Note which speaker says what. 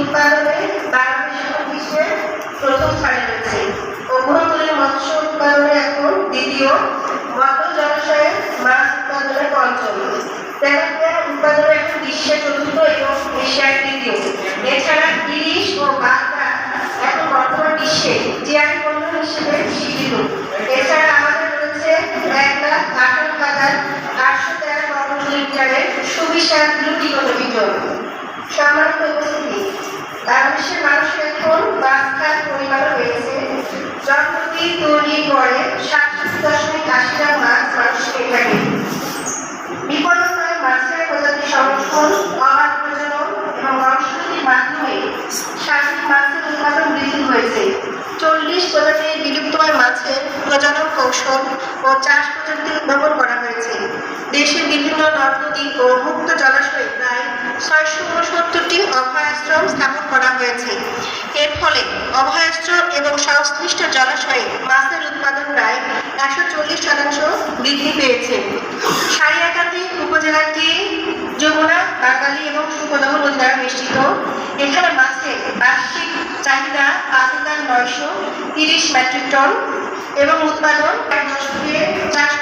Speaker 1: উৎপাদনে বাংলাদেশ এখন বিশ্বের প্রথম স্থানে রয়েছে। অভ্যন্তরীণ মৎস্য উৎপাদনে এখন দ্বিতীয়, মৎস্য জলাশয়ে মাছ উৎপাদনে পঞ্চম, তেলাপিয়া উৎপাদনে এখন বিশ্বের চতুর্থ এবং এশিয়ার তৃতীয়। এছাড়া ইলিশ ও বাগদা এখন বর্তমান বিশ্বে জিআই পণ্য হিসেবে স্বীকৃত। এছাড়া আমাদের রয়েছে 1,58,813 বর্গকিলোমিটারের সুবিশাল নদীগত বিতরণ। সম্মানিত উপস্থিতি, বাংলাদেশের মানুষের এখন মাছ খাওয়ার পরিমাণও বেড়েছে। জনপ্রতি তৈরি গড়ে 67.80 গ্রাম মাছ মানুষ খেয়ে থাকে। বিপন্নতায় মাছের প্রজাতি সংরক্ষণ, অবাধ প্রজনন এবং বংশবৃদ্ধির মাধ্যমে সাময়িক মাছের উৎপাদন বৃদ্ধি হয়েছে। 40 প্রজাতির বিলুপ্তপ্রায় মাছের প্রজনন কৌশল ও চাষ প্রযুক্তি উদ্ভাবন করা হয়েছে। দেশের বিভিন্ন নদ নদী ও মুক্ত জলাশয়ে প্রায় 669টি অভয়াশ্রম স্থাপন করা হয়েছে। এর ফলে অভয়াশ্রম এবং সংশ্লিষ্ট জলাশয়ে মাছের উৎপাদন প্রায় 140% বৃদ্ধি পেয়েছে। সারিয়াকান্দি উপজেলাটি যমুনা, বাঙালি এবং সুকোদহ নদী দ্বারা বেষ্টিত। এখানে মাছের বার্ষিক চাহিদা 5,930 মেট্রিক টন এবং উৎপাদন 10 থেকে 4